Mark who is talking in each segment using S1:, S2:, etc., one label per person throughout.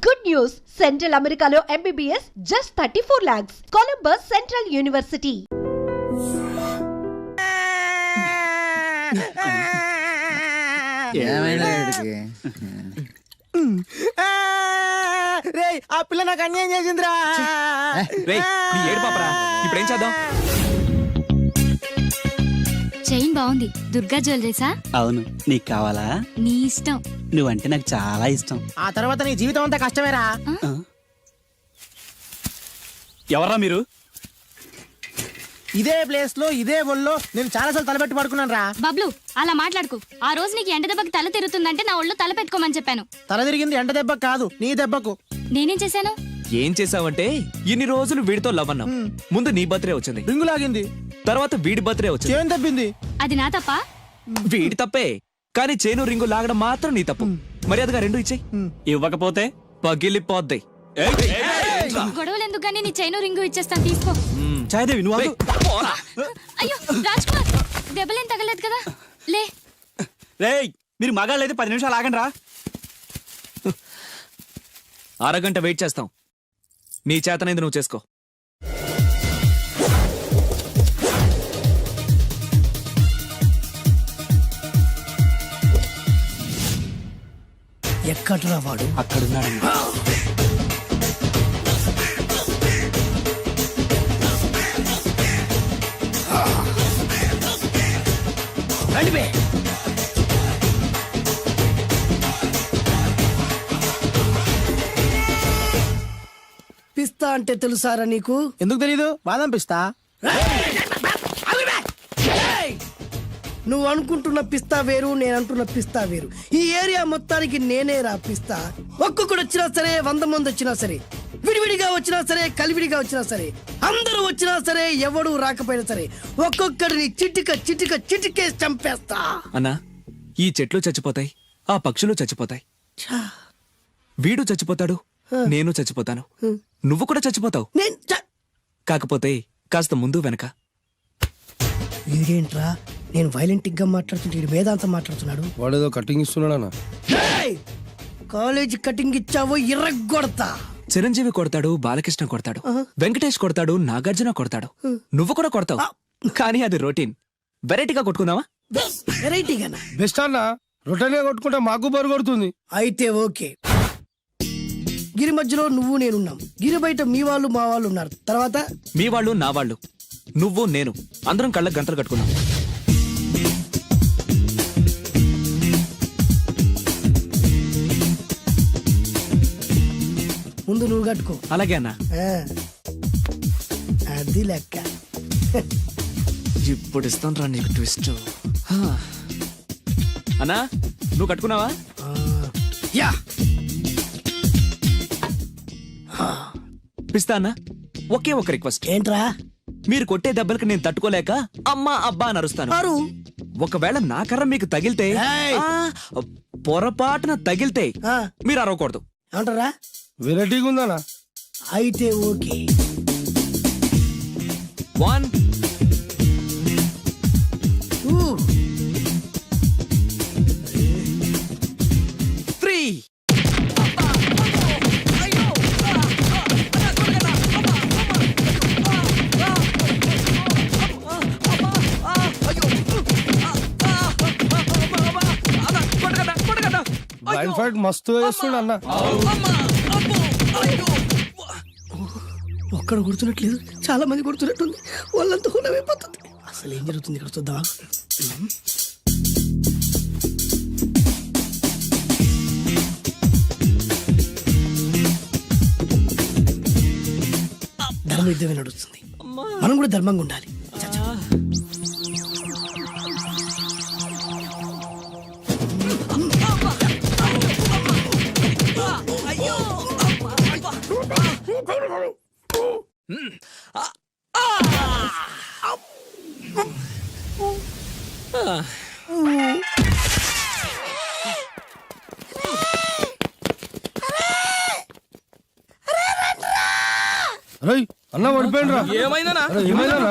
S1: Good news! Central Americano MBBS just 34 lakhs. Columbus Central University.
S2: ఆ పిల్ల నాకు అన్యాయం చేసిందిరా.
S3: ఏడు పాపరా, ఇప్పుడేం చేద్దాం?
S4: చైన్ బాగుంది. దుర్గా జ్యువెలరీసా?
S5: అవును, నీకు కావాలా?
S4: నీ ఇష్టం.
S5: నువ్వంటే నాకు చాలా ఇష్టం.
S2: ఆ తర్వాత నీ జీవితం అంతా కష్టమేరా.
S5: ఎవరా మీరు?
S2: ఇదే ప్లేస్ లో ఇదే ఒళ్ళో నేను చాలాసార్లు తలపెట్టి పడుకున్నాను రా.
S4: బబ్లు, అలా మాట్లాడుకు. ఆ రోజు నీకు ఎండ దెబ్బకి తల తిరుగుతుందంటే నా ఒళ్ళు తల పెట్టుకోమని చెప్పాను.
S2: తల తిరిగింది ఎండ దెబ్బకు కాదు, నీ దెబ్బకు.
S4: నేనేం చేశాను?
S3: ఏం చేసావంటే ఇన్ని రోజులు వీడితో లవ్ అన్నాం. ముందు నీ బర్త్డే వచ్చింది,
S2: రింగు లాగింది,
S3: తర్వాత వీడి బర్త్డే వచ్చింది.
S2: చేను తప్పింది.
S4: అది నా తప్ప?
S3: వీడి తప్పే, కానీ చేను రింగు లాగడం మాత్రం నీ తప్పు. మర్యాదగా రెండు ఇచ్చేయి.
S5: ఇవ్వకపోతే
S3: పగిలిపోద్ది.
S4: గొడవలు ఎందుకు గానీ నీ చైను రింగు ఇచ్చేస్తాను, తీసుకో.
S5: చాయదేవి నువ్వు ఆగు.
S4: అయ్యో రాజ్ కుమార్, దెబ్బలేం తగలేదు కదా? లే.
S5: రేయ్, మీరు మగాళ్ళైతే 10 నిమిషాలు ఆగండి రా.
S3: అరగంట వెయిట్ చేస్తాం. నీ చేతనైంది నువ్వు చేసుకో.
S2: ఎక్కడ్రా వాడు?
S3: అక్కడున్నాడు.
S6: పిస్తా అంటే తెలుసారా నీకు?
S2: ఎందుకు తెలీదు? బాదం పిస్తా.
S6: నువ్వు అనుకుంటున్న పిస్తా వేరు, నేను అంటున్న పిస్తా వేరు. ఈ ఏరియా మొత్తానికి నేనే రా పిస్తా. ఒక్కొక్కడు వచ్చినా సరే, 100 మంది వచ్చినా సరే, విడివిడిగా వచ్చినా సరే, కలివిడిగా వచ్చినా సరే, అందరూ వచ్చినా సరే, ఎవడు రాకపోయినా సరే, ఒక్కొక్కడిని చిటిక చిటిక చిటికేసి చంపేస్తా.
S3: అన్నా, ఈ చెట్లు చచ్చిపోతాయి, ఆ పక్షులు చచ్చిపోతాయి, వీడు చచ్చిపోతాడు, నేను చచ్చిపోతాను, నువ్వు కూడా చచ్చిపోతావు. కాకపోతే కాస్త ముందు వెనక.
S6: వీడేంట్రా, నేను వైలెంటిక్ గా మాట్లాడుతుంటే వీడు వేదాంతం మాట్లాడుతున్నాడు.
S7: వాడేదో కటింగ్ ఇస్తున్నాడా?
S6: కాలేజీ కటింగ్ ఇచ్చావో ఇర్రగొడతా.
S3: చిరంజీవి కొడతాడు, బాలకృష్ణ కొడతాడు, వెంకటేష్ కొడతాడు, నాగార్జున కొడతాడు, నువ్వు కూడా కొడతావు. కానీ అది రొటీన్. వెరైటీగా కొట్టుకుందావా?
S6: వెరైటీగానా?
S7: బెస్ట్ అన్న, రొటెన్ గా కొట్టుకుంటే మాకు బరు కొడుతుంది.
S6: అయితే ఓకే. గిరి మధ్యలో నువ్వు నేనున్నాం, గిరి బయట మీ వాళ్ళు మా వాళ్ళు ఉన్నారు. తర్వాత
S3: మీ వాళ్ళు నా వాళ్ళు, నువ్వు నేను, అందరం కళ్ళకు గంటలు కట్టుకున్నాం.
S6: ముందు నువ్వు కట్టుకో.
S3: అలాగే అన్నా.
S6: అది లెక్క.
S3: ఇప్పుడు ఇస్తాను రా నీకు ట్విస్ట్. అన్నా, నువ్వు కట్టుకున్నావా?
S6: యా.
S3: పిస్తా అన్నా, ఒకే ఒక రిక్వెస్ట్.
S6: ఏంట్రా?
S3: మీరు కొట్టే దెబ్బలకి నేను తట్టుకోలేక అమ్మా అబ్బా అని అరుస్తాను. ఒకవేళ నా కర్ర మీకు తగిలితే, పొరపాటున తగిలితే మీరు అరవకూడదు.
S6: ఏమంటారా?
S7: వెరైటీగా ఉందనా?
S6: అయితే ఓకే.
S3: 1 3.
S7: లైన్ ఫైట్ మస్తు వేస్తుండ అన్న.
S6: ఒక్కడు గుర్తున్నట్లేదు, చాలా మంది గుర్తున్నట్టుంది. వాళ్ళంతా హులమైపోతుంది. అసలు ఏం జరుగుతుంది ఇక్కడ చూద్దామా? ధర్మ యుద్ధమే నడుస్తుంది, మనం కూడా ధర్మంగా ఉండాలి.
S7: అన్న పడిపోయిండ్రా.
S3: ఏమైందనా?
S7: ఏమైందనా?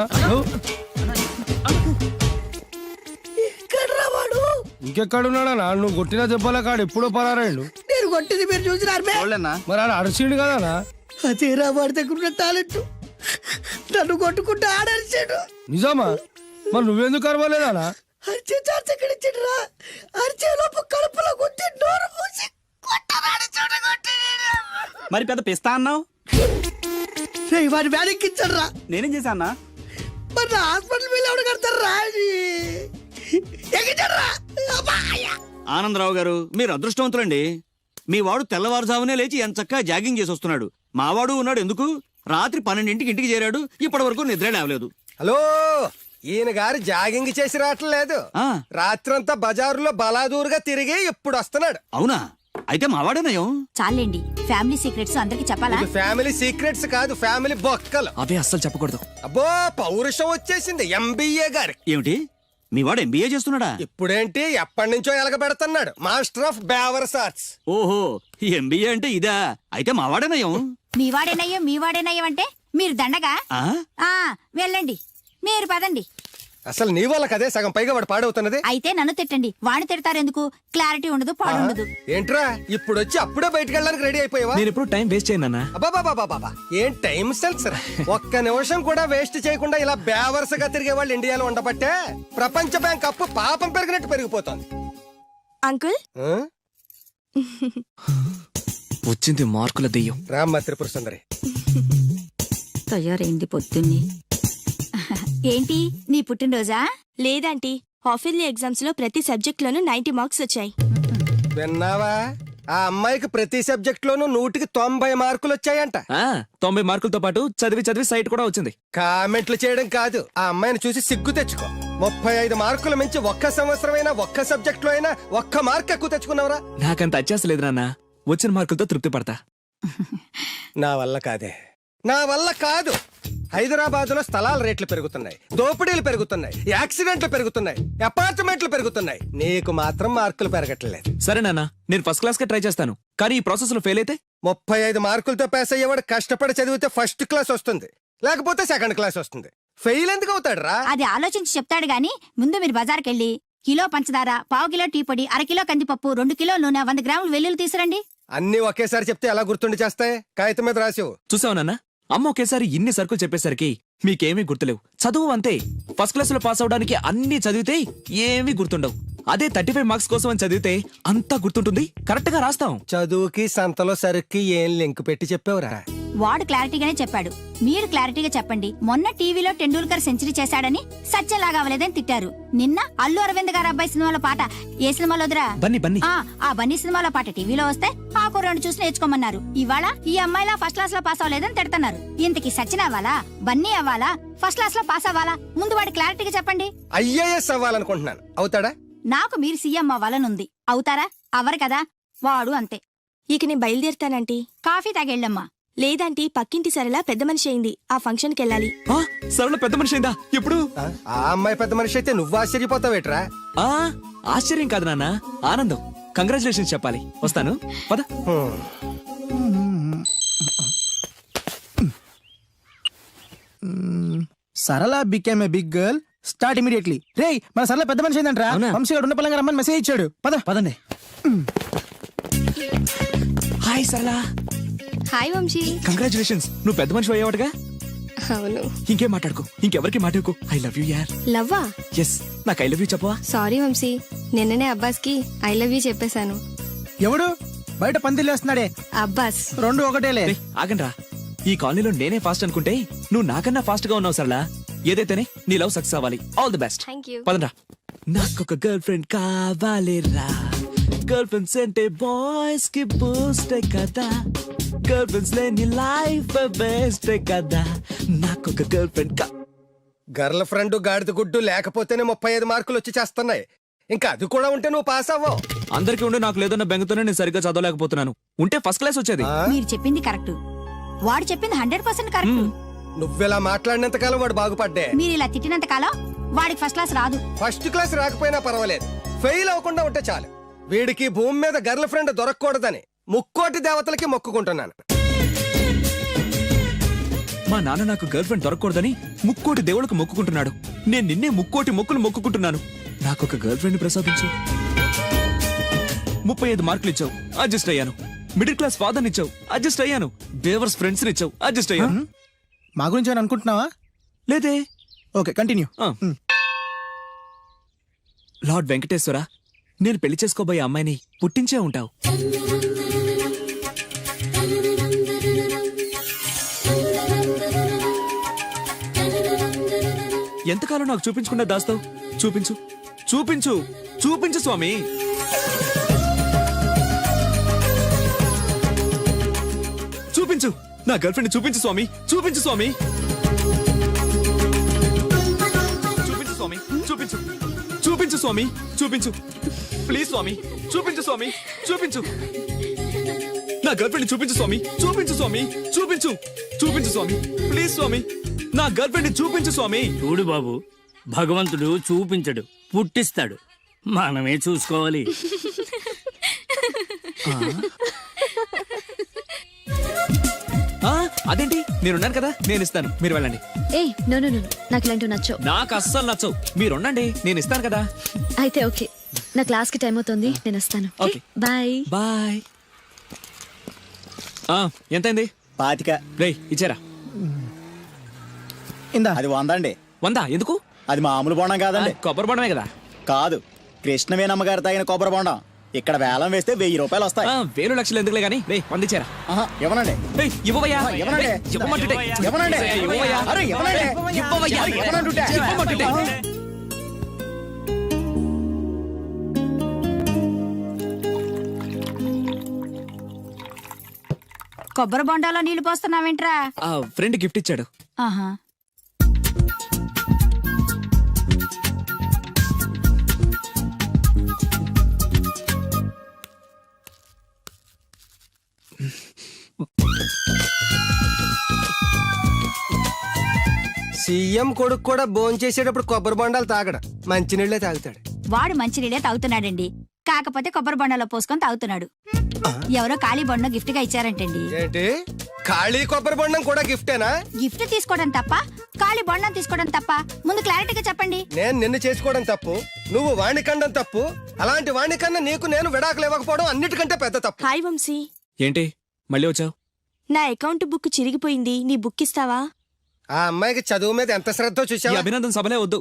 S6: ఎక్కడ్రా వాడు?
S7: ఇంకెక్కడున్నాడా? నువ్వు కొట్టిన దెబ్బల కాడు ఎప్పుడో పరారాయండు.
S6: నేను కొట్టింది మీరు చూసినారు బే?
S7: మరి ఆడ అరిచిండు కదనా
S6: అదేరా వాడి దగ్గర ఉన్న టాలెంట్. నన్ను కొట్టుకుంటూ ఆడరిచాడు.
S7: నిజమా మరి నువ్వెందుకు అరవలేదానా
S6: అరిచే ఛాన్స్ ఎక్కడ ఇచ్చాడు రా? అరిచే లోపు కడుపులో కొట్టి నోరు మూసి కొట్టరాడు చూడ కొట్టి.
S5: మరి పెద్ద పిస్తా అన్నావు.
S6: వాడి వ్యాధికిచ్చాడు రా.
S5: నేనేం చేశా అన్నా?
S6: మరి నా హాస్పిటల్ బిల్ ఎవడు కడతారు రా? ఎగిచాడు రా. అబ్బాయ్యా.
S8: ఆనందరావు గారు మీరు అదృష్టవంతులండి. మీ వాడు తెల్లవారుజామునే లేచి ఎంచక్కా జాగింగ్ చేసి వస్తున్నాడు. మావాడు ఉన్నాడు ఎందుకు? రాత్రి 12ంటికి ఇంటికి చేరాడు. ఇప్పటి వరకు నిద్ర లేవలేదు.
S9: హలో, ఈయన గారు జాగింగ్ చేసి రావట్లేదు.
S8: ఆ.
S9: రాత్రంతా బజారులో బలాదూరుగా తిరిగి ఇప్పుడు వస్తున్నాడు.
S8: అవునా? అయితే మావాడేనయం.
S4: చాలండి, ఫ్యామిలీ సీక్రెట్స్ అందరికి చెప్పాలా?
S9: ఇది ఫ్యామిలీ సీక్రెట్స్ కాదు, ఫ్యామిలీ బొక్కలు.
S3: అవే అస్సలు చెప్పకూడదు.
S9: అబ్బో, పౌరుషం వచ్చేసింది ఎంబీఏ గారి.
S8: ఏమిటి? మీ వాడు ఎంబీఏ చేస్తున్నాడా?
S9: ఇప్పుడేంటి ఎప్పటి నుంచో ఎలగబెడుతున్నాడు. మాస్టర్ ఆఫ్ బేవర్స్ ఆర్ట్స్.
S8: ఓహో, ఎంబీఏ అంటే ఇదా? అయితే మావాడేనయం.
S4: మీవాడేనయ్యం అంటే మీరు దండగా.
S8: ఆ?
S4: ఆ వెళ్ళండి, మీరు పదండి.
S9: అసలు నీ వాళ్ళకి అదే సగం పైగా వాడు పాడవుతున్నది.
S4: అయితే నన్ను తిట్టండి, వాడిని తిడతారెందుకు? క్లారిటీ ఉండదు, పాడుండదు.
S9: ఏంట్రా ఇప్పుడు వచ్చి అప్పుడే బయటికి వెళ్ళడానికి రెడీ అయిపోయావా?
S3: నేను ఎప్పుడు టైం వేస్ట్ చేయను నాన్న.
S9: అబ్బాబాబాబాబా, ఏం టైం సెన్స్ రా. ఒక్క నిమిషం కూడా వేస్ట్ చేయకుండా ఇలా బేవర్సగా తిరిగే వాళ్ళు ఇండియాలో ఉండబట్టే ప్రపంచ బ్యాంక్ అప్పు పాపం పెరిగినట్టు పెరిగిపోతుంది.
S4: అంకుల్,
S9: ఆ?
S3: వచ్చింది మార్కుల దెయ్యం.
S9: రామ్మ త్రిపుర సుందరి.
S4: తయారైంది పొద్దున్నే. ఏంటి నీ పుట్టినరోజా?
S10: లేదంటీ, హాఫిల్లీ ఎగ్జామ్స్ లో ప్రతి సబ్జెక్ట్ లోనూ 90 మార్క్స్ వచ్చాయి.
S9: విన్నావా? ఆ అమ్మాయికి ప్రతి సబ్జెక్ట్ లోనూ 100కి 90 మార్కులు వచ్చాయంట.
S3: 90 మార్కులతో పాటు చదివి చదివి సైట్ కూడా వచ్చింది.
S9: కామెంట్లు చేయడం కాదు, ఆ అమ్మాయిని చూసి సిగ్గు తెచ్చుకో. 35 మార్కులు మించి ఒక్క సంవత్సరమైనా ఒక్క సబ్జెక్ట్ లో అయినా ఒక్క మార్క్ ఎక్కువ తెచ్చుకున్నావురా?
S3: నాకంత అత్యాసలేదు నాన్న. వచ్చిన మార్కులతో తృప్తి పడతా.
S9: నా వల్ల కాదే, నా వల్ల కాదు. హైదరాబాద్ లో స్థలాల రేట్లు పెరుగుతున్నాయి, దోపిడీలు పెరుగుతున్నాయి, యాక్సిడెంట్లు పెరుగుతున్నాయి, అపార్ట్మెంట్లు పెరుగుతున్నాయి. నీకు మాత్రం మార్కులు పెరగట్లేదు.
S3: సరే నాన్న, నేను ఫస్ట్ క్లాస్ కే ట్రై చేస్తాను. కానీ ఈ ప్రాసెస్ లో ఫెయిల్ అయితే
S9: 35 మార్కులతో పాస్ అయ్యేవాడు కష్టపడి చదివితే ఫస్ట్ క్లాస్ వస్తుంది, లేకపోతే సెకండ్ క్లాస్ వస్తుంది. ఫెయిల్ ఎందుకు అవుతాడు రా?
S4: అది ఆలోచించి చెప్తాడు గాని ముందు మీరు బజార్కెళ్ళి కిలో పంచదార, పావు కిలో టీ పొడి, అరకిలో కందిపప్పు, 2 కిలోల నూనె, 100 గ్రాములు వెల్లుల్లి తీసురండి.
S9: అన్ని ఒకేసారి చెప్తే ఎలా గుర్తుండి చేస్తాయి? కాగితం మీద రాసివు.
S3: చూసావు నాన్న, అమ్మ ఒకేసారి ఇన్ని సరుకులు చెప్పేసరికి మీకేమీ గుర్తులేవు. చదువు అంతే. ఫస్ట్ క్లాస్ లో పాస్ అవడానికి అన్ని చదివితే ఏమీ గుర్తుండవు. అదే 35 మార్క్స్ కోసం అని చదివితే అంతా గుర్తుంటుంది, కరెక్ట్ గా రాస్తాం.
S9: చదువుకి సంతలో సరుక్కి ఏం లింక్ పెట్టి చెప్పావురా?
S4: వాడు క్లారిటీగానే చెప్పాడు, మీరు క్లారిటీగా చెప్పండి. మొన్న టీవీలో టెండూల్కర్ సెంచరీ చేశాడని సత్యలాగా అవ్వలేదని తిట్టారు. నిన్న అల్లు అరవింద్ గారు అబ్బాయి సినిమాలో పాట ఏ సినిమాలోదిరా?
S3: బన్నీ బన్నీ.
S4: ఆ బన్నీ సినిమాలో పాట టీవీలో వస్తే ఆ కుర్రాడు చూసి నేర్చుకోమన్నారు. ఇవాళ ఈ అమ్మాయిలా ఫస్ట్ క్లాస్ లో పాస్ అవ్వలేదని తిడతారు. ఇంతకి సచిన్ అవ్వాలా, బన్నీ అవ్వాలా, ఫస్ట్ క్లాస్ లో పాస్ అవ్వాలా? ముందు వాడి క్లారిటీగా చెప్పండి.
S9: ఐఏఎస్ అవ్వాలనుకుంటున్నాను. అవుతాడా?
S4: నాకు మీరు సీఎం అవ్వాలనుంది. అవుతారా? అవ్వరు కదా. వాడు అంతే.
S10: ఇక నేను బయలుదేరుతానంటీ.
S4: కాఫీ తాగెళ్ళమ్మా.
S10: లేదంటీ, పక్కింటి సరళ పెద్ద మనిషి అయింది, ఆ ఫంక్షన్ కి వెళ్ళాలి.
S3: సరళ పెద్ద మనిషి అయిందా? ఎప్పుడు?
S9: ఆ అమ్మాయి పెద్ద మనిషి అయితే నువ్వు ఆశ్చర్యపోతావేట్రా?
S3: ఆశ్చర్యం కాదు నాన్న, ఆనందం. కంగ్రాచులేషన్స్ చెప్పాలి. వస్తాను, పద.
S2: Sarala became a big girl start immediately. రేయ్, మన సరళ పెద్ద మనిషి ఏంటంట్రా?
S3: అవునా?
S2: వంశీగాడు ఉన్న పలంగా రమ్మని మెసేజ్ ఇచ్చాడు. పదండి.
S3: హాయ్ సరళ.
S10: హాయ్ వంశీ.
S3: కంగ్రాచులేషన్స్, నువ్వు పెద్ద మనిషి అయ్యేవాడుగా.
S10: అవును.
S3: ఇంకేం మాట్లాడుకో, ఇంకెవరికి మాట్లాడుకో. ఐ లవ్ యూ యార్.
S10: లవ్వా?
S3: ఎస్, నాకు ఐ లవ్ యూ చెప్పవా?
S10: సారీ వంశీ, నిన్ననే అబ్బాస్ కి ఐ లవ్ యూ చెప్పేశాను.
S2: ఎవడు బయట పందిలు వేస్తున్నాడే?
S10: అబ్బాస్.
S2: రెండు ఒకటేలే.
S3: ఆగండ్రా, ఈ కాలనీలో నేనే ఫాస్ట్ అనుకుంటే నువ్వు నాకన్నా ఫాస్ట్ గా ఉన్నావు సరళ. ఏదైతేనే నీ లవ్ సక్సెస్ అవ్వాలి. All the best.
S10: Thank you.
S3: పదండ్రా. నాకొక గర్ల్ ఫ్రెండ్ కావాలిరా. గర్ల్ ఫ్రెండ్స్ అంటే బాయ్స్ కి బూస్ట్ కదా. గర్ల్ ఫ్రెండ్స్ లేని లైఫ్ బెస్ట్ కదా. నాకొక గర్ల్ ఫ్రెండ్
S9: గర్ల్ ఫ్రెండ్ గాడిద గుడ్డు లేకపోతేనే 35 మార్కులు వచ్చి చేస్తున్నాయి. ఇంకా అది కూడా ఉంటే నువ్వు పాస్ అవ్వవు.
S3: అందరికీ ఉండి నాకు లేదన్న బెంగతోనే నేను సరిగ్గా చదవలేకపోతున్నాను. ఉంటే ఫస్ట్ క్లాస్ వచ్చేది.
S4: మీరు చెప్పింది కరెక్ట్, వాడు చెప్పింది 100% కరెక్ట్.
S9: నువ్వెలా మాట్లాడినంత కాలం వాడు బాగుపడ్డే.
S4: మీరు ఇలా తిట్టినంత కాలం వాడికి ఫస్ట్ క్లాస్ రాదు.
S9: ఫస్ట్ క్లాస్ రాకపోయినా పర్వాలేదు, ఫెయిల్ అవ్వకుండా ఉంటే చాలు. వీడికి భూమి మీద గర్ల్ ఫ్రెండ్ దొరకకూడదని ముక్కోటి దేవతలకి మొక్కుకుంటున్నాను.
S3: మా నాన్న నాకు గర్ల్ ఫ్రెండ్ దొరకకూడదని ముక్కోటి దేవుళ్ళకు మొక్కుకుంటున్నాడు. నేను నిన్నే ముక్కోటి మొక్కులు మొక్కుకుంటున్నాను. నాకొక గర్ల్ ఫ్రెండ్ ప్రసాదించు. 35 మార్కులు ఇచ్చావు, అడ్జస్ట్ అయ్యాను. మిడిల్ క్లాస్ ఫాదర్ ఇచ్చావు, అడ్జస్ట్ అయ్యాను. బేవర్స్ ఫ్రెండ్స్ ఇచ్చావు, అడ్జస్ట్ అయ్యాను.
S2: మా గురించి ఏమైనా అనుకుంటున్నావా?
S3: లేదే.
S2: Okay continue.
S3: లార్డ్ వెంకటేశ్వర, నేను పెళ్లి చేసుకోబోయే అమ్మాయిని పుట్టించే ఉంటావు. ఎంతకాలం నాకు చూపించకుండా దాస్తావు? చూపించు చూపించు చూపించు స్వామి. చూపించు, నా గర్ల్ ఫ్రెండ్ చూపించు స్వామి, చూపించు స్వామి. చూపించు స్వామి, చూపించు చూపించు స్వామి, చూపించు ప్లీజ్ స్వామి, చూపించు స్వామి, చూపించు. నా గర్ల్ ఫ్రెండ్ చూపించు స్వామి, చూపించు స్వామి, చూపించు చూపించు స్వామి, ప్లీజ్ స్వామి, నా గర్ల్ ఫ్రెండ్ చూపించు స్వామి.
S5: చూడు బాబు, భగవంతుడు చూపించడు, పుట్టిస్తాడు. మనమే చూసుకోవాలి.
S3: అదేంటి, నేనున్నాను కదా, నేను ఇస్తాను, మీరు వెళ్ళండి.
S10: ఏయ్ నో నో నో, నాకు ఇలాంటివి నచ్చవు.
S3: నాకు అస్సలు నచ్చవు, మీరుండండి, నేను ఇస్తాను కదా.
S10: అయితే ఓకే, నా క్లాస్ కి టైం అవుతుంది, నేను వస్తాను.
S3: ఓకే.
S10: బాయ్.
S3: బాయ్. ఎంతైంది?
S5: 25.
S3: రేయ్ ఇచ్చారా?
S2: ఇందా
S5: అది 100 అండి.
S3: 100 ఎందుకు?
S5: అది మామూలు బోండం కాదండి.
S3: కొబ్బరి బొండమే కదా.
S5: కాదు, కృష్ణవేణమ్మ గారు తాగిన కొబ్బరి బోండం. ఇక్కడ వేలం వేస్తే 1000 రూపాయలు వస్తాయి.
S3: 1000 లక్షలు ఎందుకులే గానీ, రేయ్ 100 ఇచ్చారా?
S5: ఇవ్వనండి.
S3: రేయ్ ఇవ్వవయ్యా.
S5: ఇవ్వనండి.
S3: రేయ్, ఇవ్వమంటుంటే.
S5: ఇవ్వనండి.
S3: ఇవ్వవయ్యా.
S5: అరే ఇవ్వనండి.
S3: ఇవ్వవయ్యా.
S5: ఇవ్వనంటుంటే.
S3: ఇవ్వమంటుంటే.
S4: కొబ్బరి బొండాలో నీళ్లు పోస్తున్నావేంట్రా?
S3: ఫ్రెండ్ గిఫ్ట్ ఇచ్చాడు.
S4: ఆహా.
S9: సీఎం కొడుకు కూడా భోంచేసేటప్పుడు కొబ్బరి బొండాలు తాగడు, మంచినీళ్ళే తాగుతాడు.
S4: వాడు మంచినీళ్ళే తాగుతున్నాడండి, కాకపోతే కొబ్బరి బొండాలో పోసుకొని తాగుతున్నాడు. ఎవరో ఖాళీ బొండం గిఫ్ట్ గా ఇచ్చారంటండి.
S9: ఏంటి, ఖాళీ కొబ్బరి బొండం కూడా గిఫ్టేనా?
S4: గిఫ్ట్ తీసుకోవడం తప్ప, ఖాళీ బొండం తీసుకోవడం తప్ప? ముందు క్లారిటీగా చెప్పండి.
S9: నేను నిన్ను చేసుకోవడం తప్పు, నువ్వు వాణ్ణి కండం తప్పు. అలాంటి వాణ్ణి కన్నా నీకు నేను విడాకులు ఇవ్వకపోవడం అన్నిటికంటే పెద్ద తప్పు.
S10: హాయ్ వంశీ,
S3: ఏంటి మళ్ళీ వచ్చావు?
S10: నా అకౌంట్ బుక్ చిరిగిపోయింది, నీ బుక్ ఇస్తావా?
S9: ఆ అమ్మాయికి చదువు మీద ఎంత శ్రద్ధ
S3: ఈ
S9: చూసావా?
S3: అభినందన సభలే వద్దు.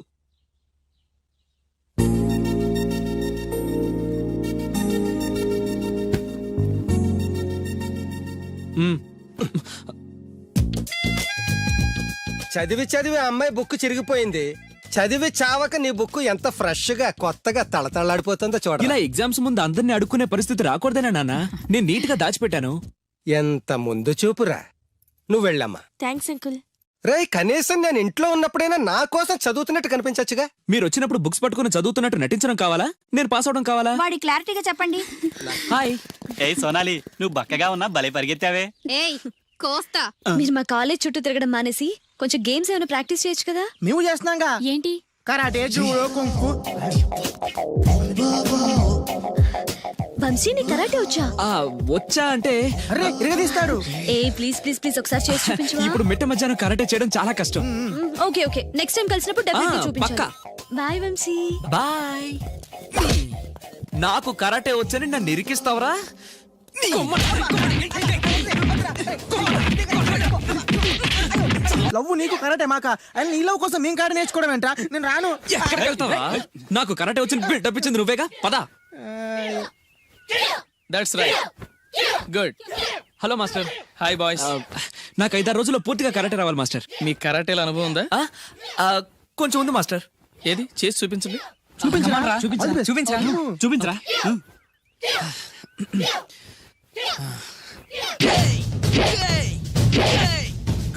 S9: చదివి చదివి ఆ అమ్మాయి బుక్ చిరిగిపోయింది. చదివి చావక నీ బుక్ ఎంత ఫ్రెష్ గా కొత్తగా తళతళలాడిపోతుందో చూడ.
S3: ఇలా ఎగ్జామ్స్ ముందు అందరిని అడుక్కునే పరిస్థితి రాకూడదేనా నాన్న? నేను నీట్ గా దాచిపెట్టాను.
S9: ఎంత ముందు చూపురా. నువ్వు వెళ్ళమ్మా.
S10: Thanks uncle.
S9: రేయ్, కనీసం నేను ఇంట్లో ఉన్నప్పుడైనా నా కోసం చదువుతున్నట్టు కనిపించచ్చుగా.
S3: మీరు వచ్చినప్పుడు బుక్స్ పట్టుకుని చదువుతున్నట్టు నటించడం కావాలా, నేను పాస్ అవడం కావాలా?
S4: వాడి క్లారిటీగా చెప్పండి.
S3: హాయ్.
S5: ఏ సోనాలి, నువ్వు బక్కగా ఉన్నా భలే పరిగెత్తావే.
S10: ఏయ్ కోస్తా. మీరు మా కాలేజ్ చుట్టూ తిరగడం మానేసి కొంచెం గేమ్స్ ఏమైనా ప్రాక్టీస్ చేయొచ్చు కదా.
S2: మేము చేస్తున్నాంగా.
S10: ఏంటి?
S2: Karate, judo, kung fu.
S10: వంశీ నీ కరాటే వచ్చా?
S3: వచ్చా అంటే
S2: అరే ఇరగదీస్తాడు.
S10: ఏ ప్లీజ్ ప్లీజ్ ప్లీజ్ ఒకసారి చేసి చూపించవా?
S3: ఇప్పుడు మిట్ట మధ్యాహ్నం కరాటే చేయడం చాలా కష్టం.
S10: ఓకే ఓకే, నెక్స్ట్ టైం కలిసినప్పుడు డెఫినెట్లీ చూపించాలి.
S3: పక్కా.
S10: బాయ్ వంశీ.
S3: బాయ్. నాకు కరాటే వచ్చని నన్ను ఇరికిస్తావరా?
S2: లవ్వు నీకు కరాటే మాక, అండ్ నీ లవ్ కోసం మేము కాడ నేర్చుకోవడం ఏంట్రా? నేను రాను.
S3: ఎక్కడికి వెళ్తావా? నాకు కరాటే వచ్చి బిల్డప్ ఇచ్చింది నువ్వేగా, పదా. That's right, good. Hello master. Hi boys. నాకు 5-6 రోజుల్లో పూర్తిగా కరాటే రావాలి మాస్టర్.
S11: మీ కరాటేల అనుభవం ఉందా?
S3: కొంచెం ఉంది మాస్టర్.
S11: ఏది చేసి చూపించండి.
S5: చూపించరా.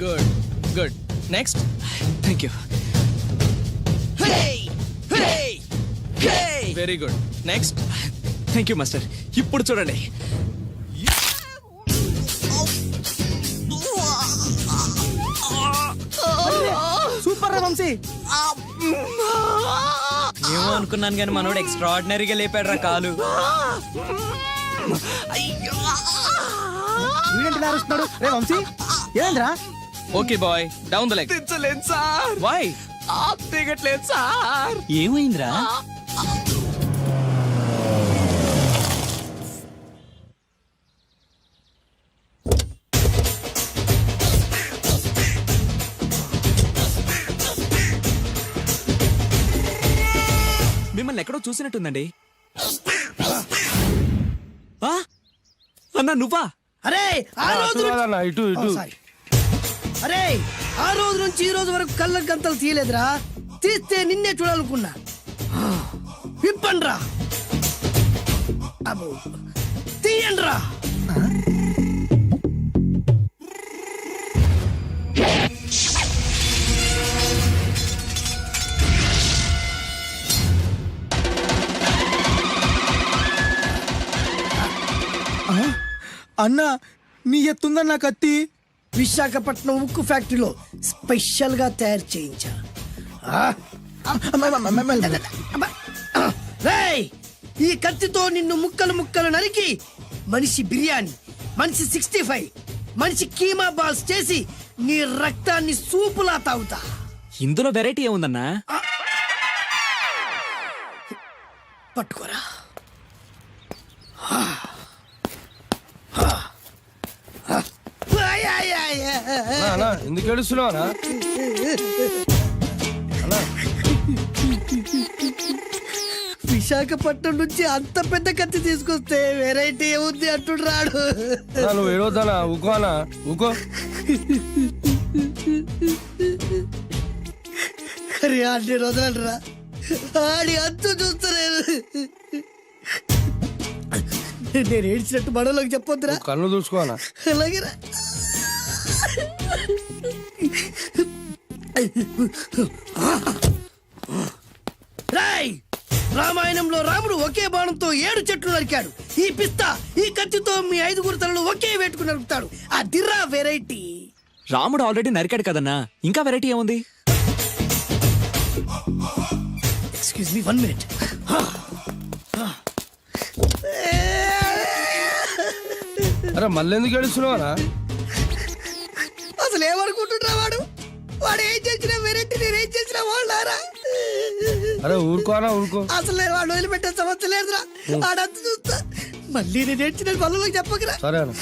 S11: Good good. Next.
S3: Thank you.
S11: Very good. Next.
S3: Thank you master. ఇప్పుడు చూడండి.
S2: సూపర్ రా వంశీ.
S5: ఏమో అనుకున్నాను కానీ మనోడు ఎక్స్ట్రాడినరీగా లేపాడు రా కాలు.
S2: వీడేంటి నారుస్తున్నాడు? రే వంశీ ఏంద్రా?
S11: Okay boy, down the leg.
S3: తెచ్చలేదు సార్.
S11: వై?
S3: దిగట్లేదు సార్.
S5: ఏమైందిరా?
S3: మిమ్మల్ని ఎక్కడో చూసినట్టుందండి. ఆ? అన్నా నువ్వా?
S6: అరే ఆ రోజు నుంచి-
S7: కాదన్నా ఇటు
S6: ఓ,
S7: ఇటు
S6: సారీ. అరే ఆ రోజు నుంచి ఈ రోజు వరకు కళ్ళ గంతలు తీయలేదురా. తీస్తే నిన్నే చూడాలనుకున్నా. విప్పండ్రా. అబ్బో తీయండ్రా.
S2: అన్నా నీ ఎత్తుందన్నా కత్తి.
S6: విశాఖపట్నం ఉక్కు ఫ్యాక్టరీలో స్పెషల్ గా తయారు చేయించా. రేయ్, ఈ కత్తితో నిన్ను ముక్కలు ముక్కలు నరికి మనిషి బిర్యానీ, మనిషి 65, మనిషి కీమా బాల్స్ చేసి నీ రక్తాన్ని సూపులా తాగుతా.
S3: ఇందులో వెరైటీ ఏముందన్నా?
S6: పట్టుకోరా.
S7: అన్నా ఎందుకు ఏడుస్తున్నావు అన్నా?
S6: విశాఖపట్నం నుంచి అంత పెద్ద కత్తి తీసుకొస్తే వెరైటీ ఏముంది అంటుడు రాడు.
S7: అన్నా, నువ్వు ఏడవద్దనా? ఊకో అన్నా ఊకో.
S6: అరే అన్ని రోజులంటరా ఆడి అంతు చూస్తలేదు. నేను ఏడ్చినట్టు మనలోకి చెప్పొద్దురా.
S7: నువ్వు కళ్ళు చూసుకో అన్నా.
S6: అలాగేరా. రాయ్, రామాయణంలో రాముడు ఒకే బాణంతో 7 చెట్లు నరికాడు. ఈ పిస్తా ఈ కత్తితో మీ 5 తలలు ఒకే వేటుకు నరుకుతాడు. అదిరా వెరైటీ.
S3: రాముడు ఆల్రెడీ నరికాడు కదన్నా, ఇంకా వెరైటీ ఏముంది?
S6: Excuse me 1 minute.
S7: అరే మళ్ళీ ఎందుకు ఏడుస్తున్నావు అన్నా?
S6: అసలు ఏమనుకుంటుండ్రా వాడు? వాడు ఏం చేసినా వెరైటీ, నేనేం చేసినా వాళ్ళారా?
S7: అరే ఊరుకో అన్నా ఊరుకో.
S6: అసలు నేను వాడు వదిలిపెట్టే సమస్య లేదురా. ఆడంత చూస్తా. మళ్ళీ నేను ఏడ్చిన వాళ్ళకి చెప్పకరా.
S7: సరే అన్న.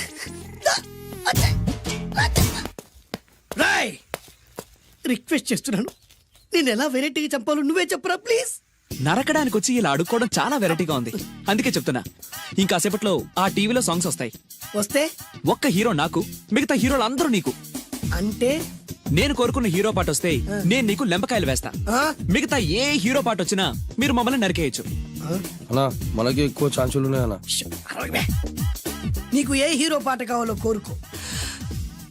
S6: రాయ్, రిక్వెస్ట్ చేస్తున్నాను, నేను ఎలా వెరైటీగా చంపాలో నువ్వే చెప్పరా ప్లీజ్.
S3: నరకడానికి వచ్చి ఇలా అడుక్కోవడం చాలా వెరైటీగా ఉంది. అందుకే చెప్తున్నా, ఇంకాసేపట్లో ఆ టీవీలో సాంగ్స్ వస్తాయి.
S6: వస్తే
S3: ఒక్క హీరో నాకు, మిగతా హీరోలు అందరూ నీకు.
S6: అంటే
S3: నేను కోరుకున్న హీరో పాట వస్తే నేను నీకు లెంపకాయలు వేస్తా.
S6: ఆ?
S3: మిగతా ఏ హీరో పాట వచ్చినా మీరు మమ్మల్ని నరికేయచ్చు.
S7: అన్నా మనకి ఎక్కువ ఛాన్సులు ఉన్నాయి అన్న.
S6: అరవై. నీకు ఏ హీరో పాట కావాలో కోరుకో.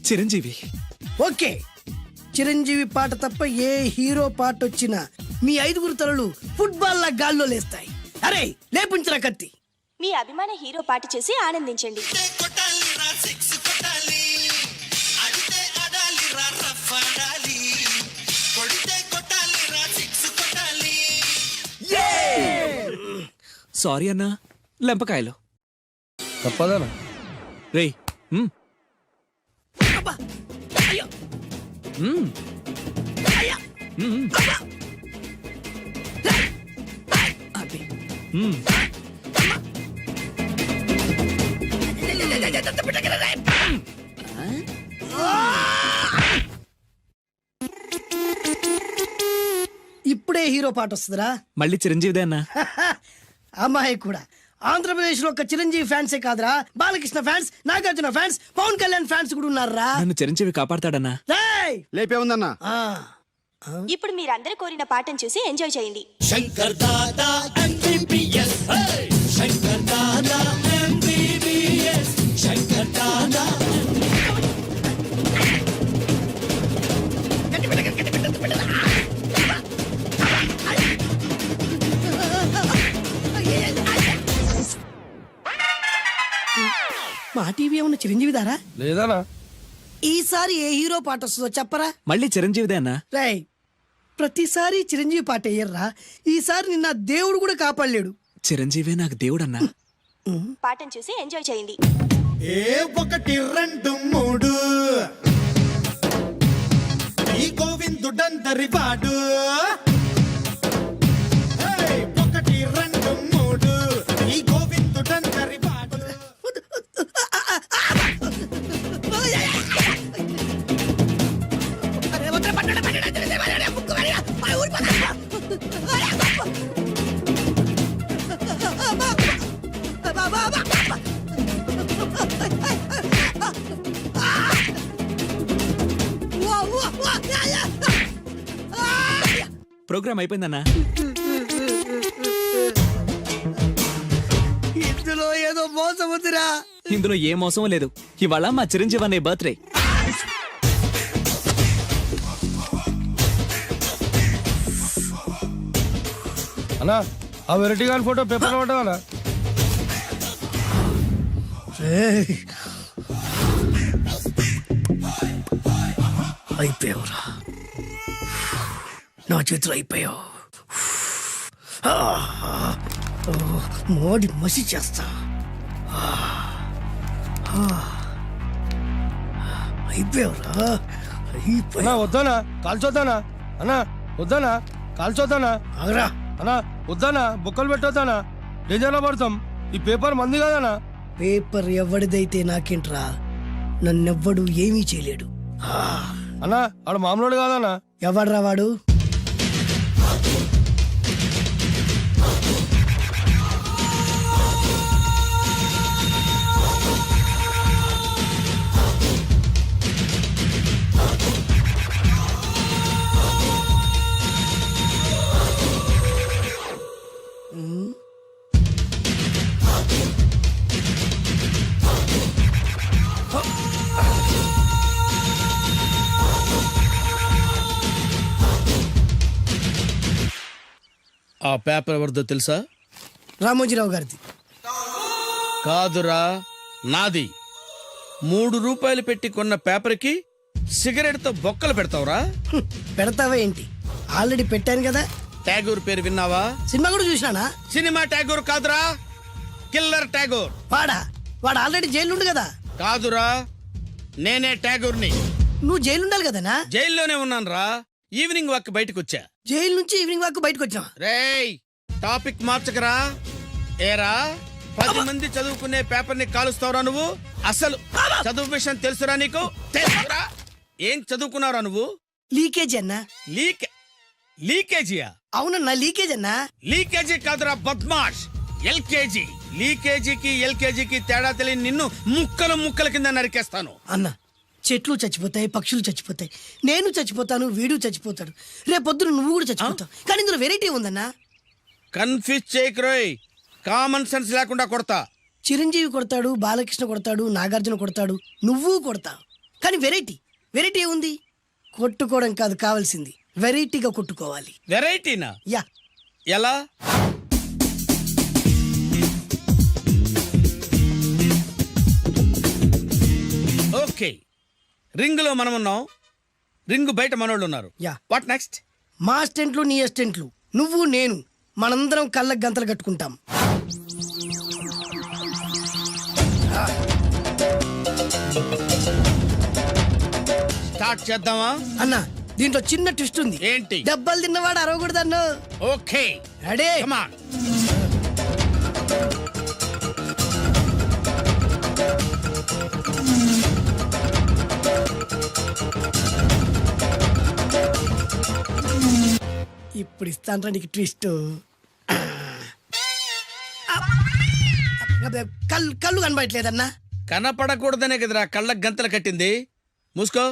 S3: చిరంజీవి.
S6: ఓకే, చిరంజీవి పాట తప్ప ఏ హీరో పాట వచ్చినా మీ 5 తలలు ఫుట్బాల్ లా గాల్లో లేస్తాయి. అరే లేపుంచరా కత్తి.
S12: మీ అభిమాన హీరో పాట చేసి ఆనందించండి.
S3: సారీ అన్నా, లెంపకాయలు.
S7: తప్పదనా?
S3: రేయ్,
S6: అబ్బా, అయ్యో, అయ్యా,
S3: అది.
S6: ఇప్పుడే హీరో పాట వస్తుందిరా.
S3: మళ్ళీ చిరంజీవిదే అన్నా.
S6: అమ్మాయి కూడా ఆంధ్రప్రదేశ్ లో ఒక చిరంజీవి ఫ్యాన్సే కాదురా, Balakrishna fans, Nagarjuna fans, Pawan Kalyan fans కూడా ఉన్నారా.
S3: నన్ను చిరంజీవి కాపాడతాడన్నా.
S5: లేపే ఉందన్నా.
S12: ఇప్పుడు మీరందరూ కోరిన పాటను చూసి ఎంజాయ్ చేయండి.
S9: Shankar Dada MBBS, Shankar Dada MBBS, Shankar Dada.
S6: మా టీవీ ఏమన్నా చిరంజీవి దారా?
S7: లేదనా?
S6: ఈసారి ఏ హీరో పాట వస్తుందో చెప్పరా.
S3: మళ్ళీ చిరంజీవిదే అన్నా.
S6: రై, ప్రతిసారి చిరంజీవి పాట వేయర్రా. ఈసారి నిన్న దేవుడు కూడా కాపాడలేడు.
S3: చిరంజీవే నాకు దేవుడన్నా.
S12: పాటను చూసి ఎంజాయ్ చేయండి.
S5: 1 2 3 ఈ గోవిందుడందరి వాడు. 1 2 3 ఈ గోవిందుడందరి వాడు.
S3: ప్రోగ్రామ్ అయిపోయిందన్నా.
S6: ఇందులో ఏదో మోసం ఉందిరా.
S3: ఇందులో ఏ మోసం లేదు. ఇవాళ మా చిరంజీవి అనే బర్త్డే.
S7: అన్నా ఆ వెరైటీ గారి ఫోటో పేపర్ పడ్డా
S6: అయిపోయావురా, నా చేతులు అయిపోయావు. మోడి మసి చేస్తా. అయిపోయావురా,
S7: అన్నా వద్దానా కాల్చొద్దానా, అన్నా వద్దానా కాల్చొద్దానా,
S6: ఆగరా.
S7: అన్నా వద్దానా బొక్కలు పెట్టొద్దానా, డేంజర్లో పడతాం. ఈ పేపర్ మంది కదనా.
S6: పేపర్ ఎవడిదైతే నాకేంట్రా, నన్నెవ్వడు ఏమీ చేయలేడు.
S7: అన్నా ఆడు మామూలు కాదన్నా.
S6: ఎవడ్రా వాడు?
S11: ఆ పేపర్ ఎవరిదో తెలుసా?
S6: రామోజీరావు గారిది.
S11: కాదురా, నాది. 3 రూపాయలు పెట్టి కొన్న పేపర్కి సిగరెట్ తో బొక్కలు పెడతావురా?
S6: పెడతావా ఏంటి? ఆల్రెడీ పెట్టాను కదా.
S11: ట్యాగూర్ పేరు విన్నావా?
S6: సినిమా కూడా చూసినానా?
S11: సినిమా ట్యాగూర్ కాదురా, కిల్లర్ ట్యాగూర్.
S6: వాడు ఆల్రెడీ జైలు ఉండు కదా.
S11: కాదురా, నేనే ట్యాగూర్ని.
S6: నువ్వు జైలు ఉండాలి కదనా?
S11: జైల్లోనే ఉన్నాను రా. ఈవినింగ్ వాక్ బయటకు వచ్చా.
S6: జైలు నుంచి ఈవినింగ్ వాక్ బయటకు వచ్చా.
S11: రేయ్, టాపిక్ మార్చకరా. ఏరా, 10 మంది చదువుకునే పేపర్ ని కాలుస్తావురా నువ్వు? అసలు చదువు విషయం తెలుసురా నీకు? తెలుసురా? ఏం చదువుకున్నావురా నువ్వు?
S6: లీకేజ్ అన్నా.
S11: లీకేజీయా?
S6: అవునన్నా, లీకేజ్ అన్నా.
S11: లీకేజీ కాదురా బద్మాష్, ఎల్కేజీ. లీకేజీకి ఎల్కేజీకి తేడా తెలియని నిన్ను ముక్కలు ముక్కల కింద నరికేస్తాను.
S6: అన్నా, చెట్లు చచ్చిపోతాయి, పక్షులు చచ్చిపోతాయి, నేను చచ్చిపోతాను, వీడు చచ్చిపోతాడు, రేపొద్దున నువ్వు కూడా చచ్చిపోతావు. కానీ ఇందులో వెరైటీ ఉందన్నా.
S11: కన్ఫ్యూజ్ చేయకురోయ్, కామన్ సెన్స్ లేకుండా కొడతా.
S6: చిరంజీవి కొడతాడు, బాలకృష్ణ కొడతాడు, నాగార్జున కొడతాడు, నువ్వు కొడతావు. కానీ వెరైటీ ఉంది. కొట్టుకోవడం కాదు కావాల్సింది, వెరైటీగా కొట్టుకోవాలి.
S11: వెరైటీనా?
S6: యా.
S11: ఎలా? ఓకే, రింగ్ లో మనం ఉన్నాం, రింగ్ బయట మనోళ్ళు ఉన్నారు.
S6: యా.
S11: What next?
S6: మా అసిస్టెంట్లు, నీ అసిస్టెంట్లు, నువ్వు నేను, మనందరం కళ్ళకు గంతలు కట్టుకుంటాం.
S11: స్టార్ట్ చేద్దామా?
S6: అన్నా, దీంట్లో చిన్న ట్విస్ట్ ఉంది.
S11: ఏంటి?
S6: దెబ్బలు తిన్నవాడు అరవకూడదన్ను.
S11: Okay,
S6: ready?
S11: Come on.
S6: ఇప్పుడు ఇస్తాను నీకు ట్విస్ట్. కళ్ళు కనబడట్లేదన్నా.
S11: కనపడకూడదనే కదరా కళ్ళకు గంతలు కట్టింది. మూసుకో.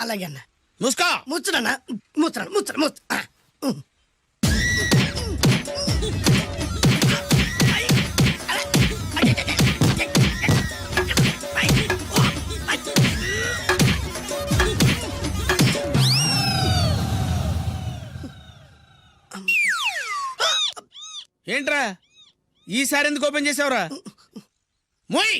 S6: అలాగే అన్న.
S11: మూసుకో.
S6: ముచ్చుడన్నా, ముచ్చరా.
S11: ఏంట్రా ఈసారి ఎందుకు ఓపెన్ చేసావురా? మోయ్.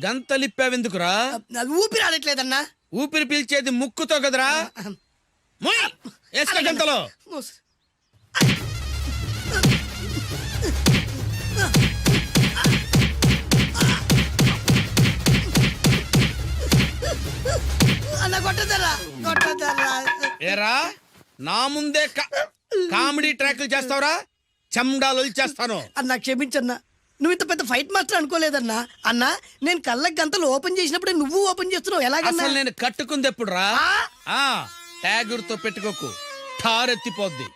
S11: గంతలిప్పావెందుకురా?
S6: ఊపిరి ఆడట్లేదన్నా.
S11: ఊపిరి పీల్చేది ముక్కుతో కదరా. మోయ్, వేసుకో గంతలో. ఏరా, నా ముందే కామెడీ ట్రాక్లు చేస్తావురా? చెమ్డాలు చేస్తాను.
S6: అన్నా క్షమించన్నా, నువ్వు ఇంత పెద్ద ఫైట్ మాస్టర్ అనుకోలేదన్నా. అన్నా, నేను కళ్ళకి గంతలు ఓపెన్ చేసినప్పుడే నువ్వు ఓపెన్ చేస్తున్నావు, ఎలాగన్నా?
S11: అసలు నేను కట్టుకుంది ఎప్పుడు రా? ట్యాగూర్ తో పెట్టుకోకు, ఠారెత్తిపోద్ది.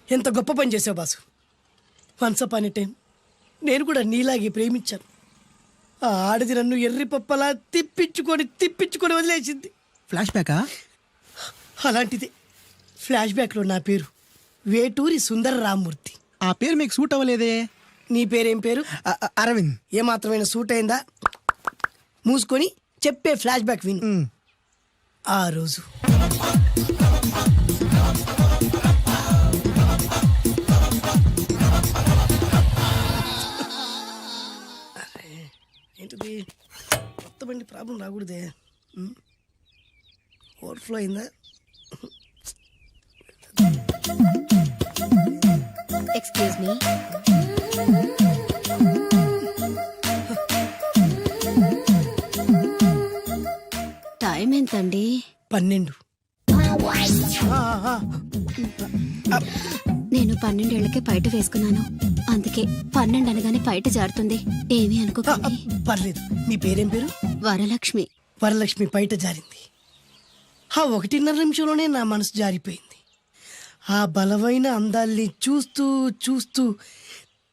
S6: ఎంత గొప్ప పని చేసావు boss. Once upon a time నేను కూడా నీలాగే ప్రేమించాను. ఆ ఆడది నన్ను ఎర్రి పప్పలా తిప్పించుకొని వదిలేసింది.
S2: ఫ్లాష్ బ్యాకా?
S6: అలాంటిదే ఫ్లాష్ బ్యాక్లో నా పేరు వేటూరి సుందర రామ్మూర్తి.
S2: ఆ పేరు మీకు సూట్ అవ్వలేదే.
S6: నీ పేరేం పేరు?
S2: అరవింద్.
S6: ఏమాత్రమైన సూట్ అయిందా? మూసుకొని చెప్పే ఫ్లాష్ బ్యాక్ విను. ఆ రోజు ఏంటిది? కొత్త బండి ప్రాబ్లం రాకూడదే. ఓవర్ఫ్లో అయిందా?
S10: Excuse me. టైం ఎంతండి?
S6: 12.
S10: నేను 12 ఏళ్లకే పైట వేసుకున్నాను. అందుకే 12 అనగానే పైట జారుతుంది. ఏమీ అనుకోకండి.
S6: పర్లేదు. నీ పేరేం పేరు?
S10: వరలక్ష్మి.
S6: వరలక్ష్మి పైట జారింది. ఆ 1.5 నిమిషంలోనే నా మనసు జారిపోయింది. ఆ బలమైన అందాల్ని చూస్తూ చూస్తూ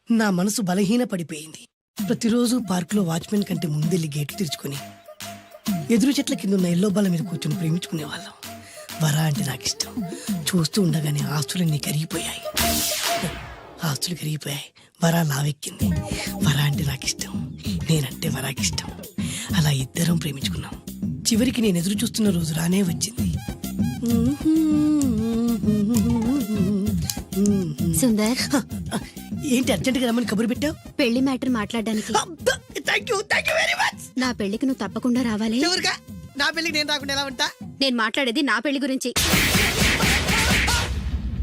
S6: నా మనసు బలహీన పడిపోయింది. ప్రతిరోజు పార్కులో వాచ్మెన్ కంటే ముందెళ్ళి గేట్లు తెరుచుకొని ఎదురు చెట్ల కింద ఉన్న ఎల్లో బల్ల మీద కూర్చొని ప్రేమించుకునేవాళ్ళం. వర అంటే నాకు ఇష్టం. చూస్తూ ఉండగానే ఆస్తులన్నీ కరిగిపోయాయి. వర లావెక్కింది. వర అంటే నాకు ఇష్టం, నేనంటే వరాకి ఇష్టం. అలా ఇద్దరం ప్రేమించుకున్నాం. చివరికి నేను ఎదురు చూస్తున్న రోజు రానే వచ్చింది.
S10: సుందర్,
S6: ఏంటి అర్జెంట్ గా రమ్మని కబురు పెట్టావు?
S10: పెళ్లి మ్యాటర్ మాట్లాడడానికి.
S6: Thank you very much.
S10: నా పెళ్లికి నువ్వు తప్పకుండా రావాలి.
S6: ఎవరుగా? నా పెళ్లికి నేను రాకుండా ఎలా ఉంటా?
S10: నేను మాట్లాడేది నా పెళ్లి గురించి.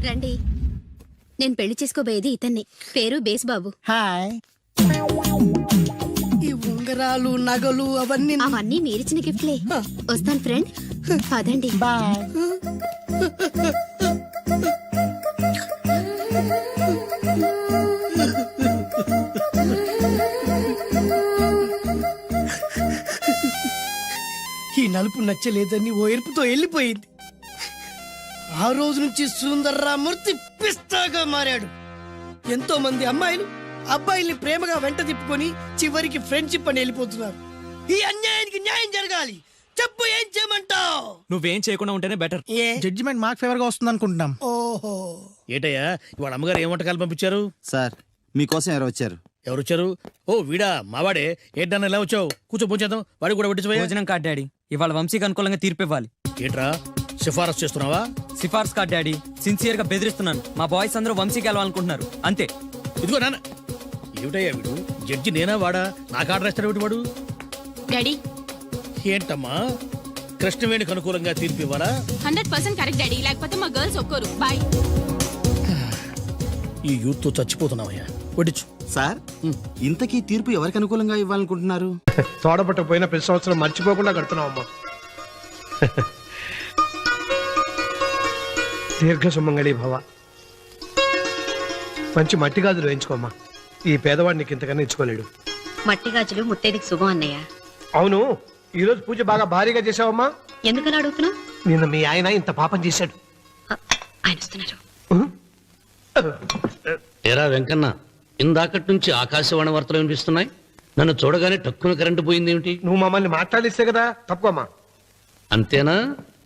S10: రండి. నేను పెళ్లి చేసుకోబోయేది ఇతన్ని. పేరు బేస్బాబు.
S2: హాయ్.
S6: ఈ ఉంగరాలు నగలు
S10: అవన్నీ మీరిచ్చిన గిఫ్ట్లే. వస్తాను ఫ్రెండ్. పదండి.
S2: బాయ్.
S6: ఈ నలుపు నచ్చలేదని ఓ ఎరుపుతో వెళ్ళిపోయింది. ఆ రోజు నుంచి సుందర్రామూర్తి పిస్తాగా మారాడు. ఎంతో మంది అమ్మాయిలు అబ్బాయిల్ని ప్రేమగా వెంట తిప్పుకొని చివరికి ఫ్రెండ్షిప్ అని వెళ్ళిపోతున్నారు. ఈ అన్యాయానికి న్యాయం జరగాలి. చెప్పు, ఏం చేయమంటావు?
S3: నువ్వేం చేయకుండా ఉంటేనే బెటర్.
S2: జడ్జిమెంట్ మాకు ఫేవర్ గా వస్తుంది అనుకుంటున్నాం.
S6: ఓహో,
S11: ఏటయ్యా ఇవాళ అమ్మగారు ఏం వంటకాలు పంపించారు?
S5: సార్ మీకోసం ఎవరు వచ్చారు?
S11: ఎవరు వచ్చారు? ఓ వీడా, మావాడే. ఏంటన్నా ఎలా వచ్చావు? కూర్చో, పూచేద్దాం. వాడికి కూడా వడ్డించబోయా.
S3: భోజనం కార్డ్ డాడీ. ఇవాళ వంశీకి అనుకూలంగా తీర్పు ఇవ్వాలి.
S11: ఏంట్రా సిఫారసు చేస్తున్నావా?
S3: సిఫార్స్ కార్డ్ డాడీ. సిన్సియర్ గా బెదిరిస్తున్నాను. మా బాయ్స్ అందరూ వంశీకి వెళ్ళాలనుకుంటున్నారు అంతే.
S11: ఇదిగో నాన్న. ఏమిటయ్యా వీడు? జడ్జి నేనా వాడా? నాకు ఆర్డర్ ఇస్తాడు వాడు.
S10: డాడీ,
S11: ఏంటమ్మా కృష్ణవేణికి అనుకూలంగా తీర్పు ఇవ్వాలా?
S10: 100% కరెక్ట్ డాడీ. లేకపోతే మా గర్ల్స్ ఒక్కరు. బాయ్.
S11: ఈ యూత్ తో చచ్చిపోతున్నావయ్యా. వడ్డించు.
S5: సార్ ఇంతకీ తీర్పు ఎవరికి అనుకూలంగా ఇవ్వాలనుకుంటున్నారు?
S9: తోడబట్టకపోయిన ప్రతి సంవత్సరం మర్చిపోకుండా కడుతున్నావమ్మా. దీర్ఘ సుమంగళి భవ. మంచి మట్టి గాజులు వేయించుకోమ్మా. ఈ పేదవాడికి ఇంతకన్నా ఇచ్చుకోలేడు.
S10: మట్టి గాజులు ముత్తేదికి శుభం అన్నయ్య.
S9: అవును, ఈ రోజు పూజ బాగా భారీగా చేసావమ్మా.
S10: ఎందుకలా అడుగుతున్నావు?
S9: నిన్న మీ ఆయన ఇంత పాపం చేశాడు.
S10: ఆయన వస్తున్నారు.
S13: ఏరా వెంకన్న, ఇందాకటి నుంచి ఆకాశవాణి వార్తలు వినిపిస్తున్నాయి. నన్ను చూడగానే టక్కున కరెంటు పోయిందేమిటి?
S9: నువ్వు మమ్మల్ని మాట్లాడిస్తే కదా. తప్పుకోమ్మా.
S13: అంతేనా?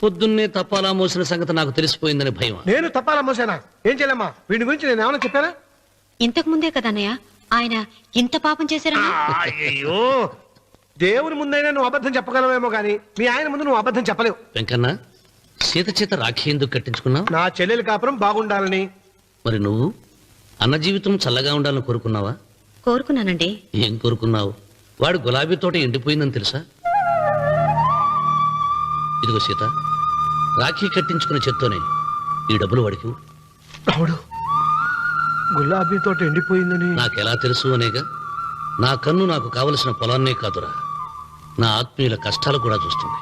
S13: పొద్దున్నే తపాలా మోసిన సంగతి నాకు తెలిసిపోయిందని భయం.
S9: నేను తప్పాలా మోసానా? ఏం చేయలేమ్మా. వీడి గురించి నేను ఏమైనా చెప్పానా?
S10: ఇంతకు ముందే కదా అన్నయ్య ఆయన ఇంత పాపం చేశారన్నా.
S9: అయ్యో, దేవుని ముందైనా నువ్వు అబద్ధం చెప్పగలవేమో గానీ మీ ఆయన ముందు నువ్వు అబద్ధం చెప్పలేవు.
S13: వెంకన్న, సీత చేత రాఖీ ఎందుకు కట్టించుకున్నావు?
S9: నా చెల్లెలి కాపురం బాగుండాలని.
S13: మరి నువ్వు అన్న జీవితం చల్లగా ఉండాలని కోరుకున్నావా?
S10: కోరుకున్నానండి.
S13: ఏం కోరుకున్నావు? వాడు గులాబీ తోట ఎండిపోయిందని తెలుసా? ఇదిగో సీత, రాఖీ కట్టించుకున్న చేత్తోనే ఈ డబ్బులు వాడికి ఇవ్వు.
S9: రావుడు, గులాబీ తోట ఎండిపోయిందని
S13: నాకెలా తెలుసు అనేగా. నా కన్ను నాకు కావలసిన పొలాన్నే కాదురా, నా ఆత్మీయుల కష్టాలు కూడా చూస్తుంది.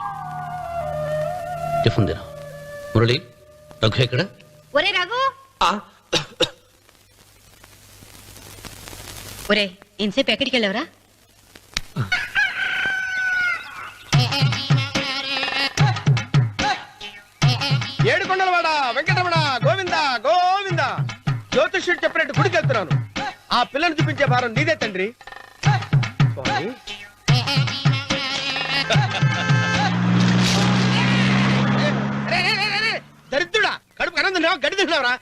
S13: టిఫిన్ తిన. మురళి, రఘు ఎక్కడ?
S10: ఒరే రఘు, ఒరే ఇంతసేపు ఎక్కడికి వెళ్ళావురా?
S11: జ్యోతిష్యుడు చెప్పినట్టు గుడికి వెళ్తున్నాను. ఆ పిల్లని చూపించే భారం నీదే తండ్రి. స్వామి. రే, రే, రే, రే, రే. దరిద్రుడా, కడుపు కనం తిన్నావా, గడ్డి తిన్నావరా?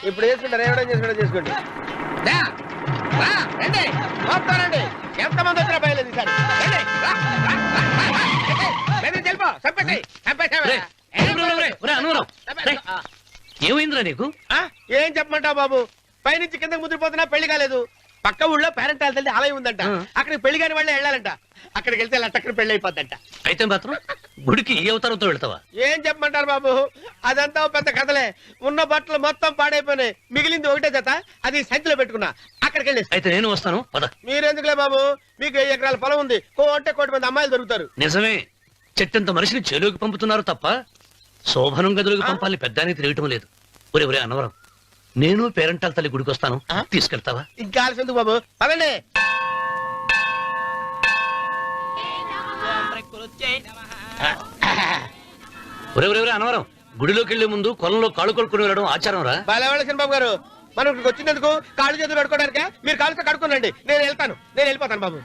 S11: ఇప్పుడు చేసుకుంటారు, ఏమైనా చేసుకోండి. రండి, వస్తానండి. ఎంతమంది వచ్చినా బయలుదేరి ఈసారి. రండి, రా, రా, రా, రా. వెళ్ళిపో, చంపేసి,
S13: ఏమైందిరా నీకు?
S11: ఏం చెప్పమంటావు బాబు? పైనుంచి కిందకి ముద్రపోతున్నా పెళ్లి కాలేదు. పక్క ఊళ్ళో పేరెంట్ తల్లి ఆలయం ఉందంట. అక్కడికి పెళ్లి కాని వాళ్ళే వెళ్ళాలంట. అక్కడికి వెళ్తే లట్టక్కన పెళ్లి అయిపోద్దంట.
S13: అయితే మాత్రం గుడికి ఏ అవతారంతో వెళ్తావా?
S11: ఏం చెప్పమంటారు బాబు? అదంతా పెద్ద కథలే. ఉన్న బట్టలు మొత్తం పాడైపోయినాయి. మిగిలింది ఒకటే జత, అది సంచిలో పెట్టుకున్నా. అక్కడికి వెళ్ళి.
S13: అయితే నేను వస్తాను, పద.
S11: మీరెందుకులే బాబు, మీకు 1 ఎకరాల పొలం ఉంది. కోటి మంది అమ్మాయిలు దొరుకుతారు.
S13: నిజమే, చెట్టంత మనిషిని చెరువుకి పంపుతున్నారు తప్ప శోభనం గదులకు పంపాలని పెద్దానికి తెలియటం లేదు. ఒరే అన్నవరం, నేను పేరెంటాల తల్లి గుడికి వస్తాను, తీసుకెళ్తావా?
S11: ఇంకా ఆలస్యం ఎందుకు బాబు, పదండి.
S13: ఒరే అన్నవరం, గుడిలోకి వెళ్లే ముందు కొలంలో కాళ్ళు కొడుకుని వెళ్ళడం ఆచారం రా.
S11: బాలవాళ్ళ బాబు గారు, మనం ఇక్కడికి వచ్చినందుకు కాళ్ళు చేతులు కడుక్కోవడానికే. మీరు కాళ్ళతో కడుక్కోనండి, నేను వెళ్తాను. నేను వెళ్ళిపోతాను బాబు.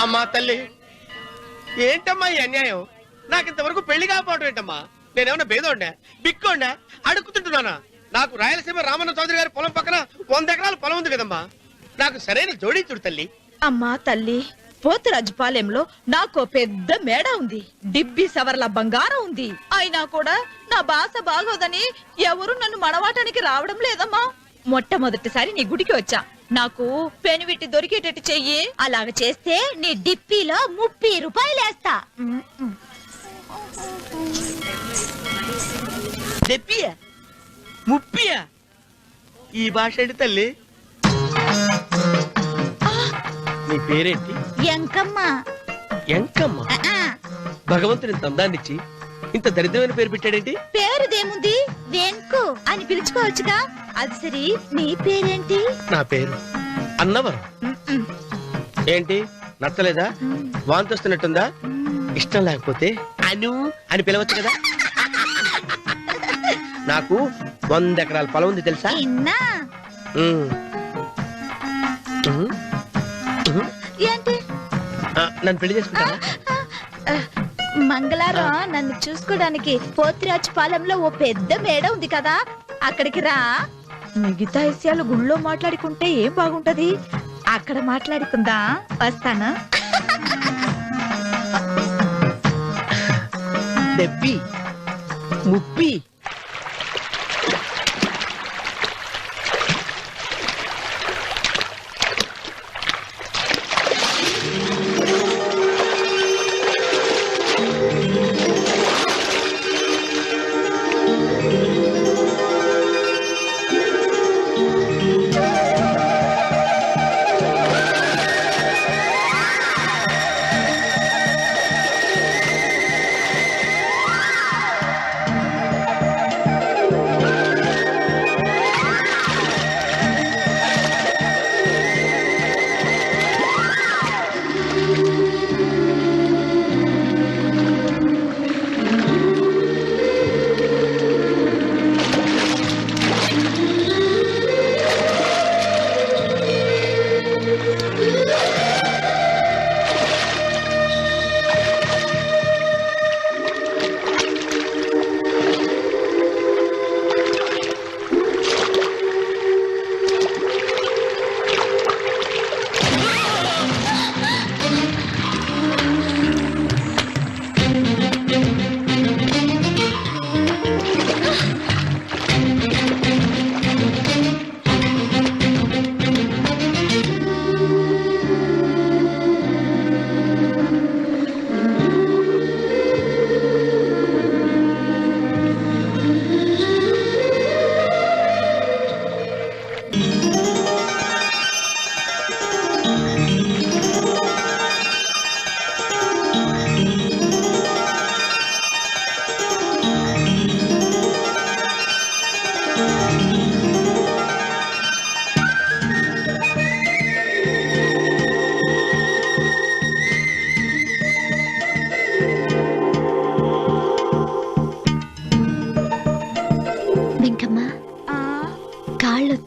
S11: అమ్మా తల్లి, ఏంటమ్మా ఈ అన్యాయం? నాకు ఇంతవరకు పెళ్లి కాకపోవడం ఏంటమ్మా? నేనేమన్నా బేదోండా, బిక్కోండా, అడుగుతుంటున్నానా? నాకు రాయలసీమ రామన్న చౌదరి గారి పొలం పక్కన 100 ఎకరాల పొలం ఉంది కదమ్మా. నాకు సరైన జోడీ చూడు తల్లి.
S14: అమ్మా తల్లి, పోతురాజుపాలెంలో నాకు పెద్ద మేడ ఉంది. డిబ్బి సవర్ల బంగారం ఉంది. అయినా కూడా నా భాష బాగోదని ఎవరు నన్ను మడవాటానికి రావడం లేదమ్మా. మొట్టమొదటిసారి నీ గుడికి వచ్చా. నాకు పెనువిట్టి దొరికేటట్టు చెయ్యి. అలాగ చేస్తే నీ డిప్పిలో 30 రూపాయలు వేస్తా.
S11: డెప్పియా, ముప్పియా? ఈ భాష ఏంటి తల్లి? నీ పేరేంటి?
S14: ఎంకమ్మ.
S11: ఎంకమ్మ? భగవంతుని తందాన్నిచ్చి ఇంత దరిద్రమైన పేరు పెట్టాడేంటి?
S14: పేరుదేముంది, వెంకు అని పిలుచుకోవచ్చుగా. అది సరి, నీ పేరేంటి?
S11: నా పేరు అన్నవరం. ఏంటి, నచ్చలేదా? వాంతి వస్తున్నట్టుందా? ఇష్టం లేకపోతే అను అని పిలవచ్చు కదా. నాకు 100 ఎకరాల పొలం ఉంది తెలుసా?
S14: ఏంటి?
S11: నన్ను పెళ్లి చేసుకుంటా?
S14: మంగళవారం నన్ను చూసుకోవడానికి పోతిరాజుపాలెంలో ఓ పెద్ద మేడ ఉంది కదా, అక్కడికి రా. మిగతా విషయాలు గుళ్ళో మాట్లాడుకుంటే ఏం బాగుంటది, అక్కడ మాట్లాడుకుందా. వస్తాను.
S11: డెబ్బి, ముప్పి.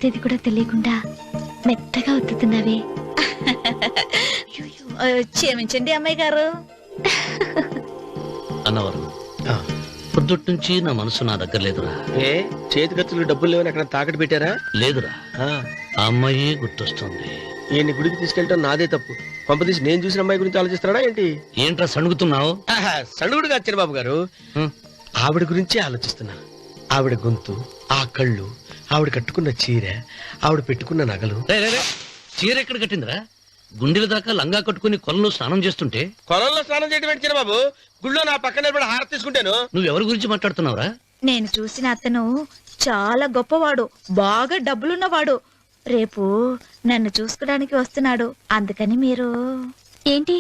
S10: ఒత్తేది కూడా తెలియకుండా మెత్తగా ఒత్తుతున్నావే.
S14: క్షమించండి అమ్మాయి గారు.
S13: అన్నవరం పొద్దుటి నుంచి నా మనసు నా దగ్గర లేదురా.
S11: ఏ చేతి ఖర్చులు డబ్బులు లేవని అక్కడ తాకట్టు పెట్టారా?
S13: లేదురా, ఆ అమ్మాయి గుర్తొస్తుంది.
S11: ఈయన్ని గుడికి తీసుకెళ్ళటం నాదే తప్పు. పంపదీసి నేను చూసిన అమ్మాయి గురించి ఆలోచిస్తున్నాడా ఏంటి?
S13: ఏంట్రా సణుగుతున్నావు?
S11: సణుగుడుగా చిరబాబు గారు, ఆవిడ గురించి ఆలోచిస్తున్నా. ఆవిడ గొంతు, ఆ కళ్ళు, ఆవిడ కట్టుకున్న చీర, ఆవిడ పెట్టుకున్న నగలు.
S13: చీర ఎక్కడ కట్టిందిరా? గుండెల దాకా లంగా కట్టుకుని కొలంలో స్నానం చేస్తుంటే.
S11: కొలంలో స్నానం చేయడం ఏంటి చిరబాబు? గుళ్ళో నా పక్కన నిలబడి హారతి తీసుకుంటాను.
S13: నువ్వెవరి గురించి మాట్లాడుతున్నావురా?
S14: నేను చూసిన అతను చాలా గొప్పవాడు, బాగా డబ్బులున్నవాడు. రేపు నన్ను చూసుకోడానికి వస్తున్నాడు. అందుకని మీరు
S10: ఏంటి,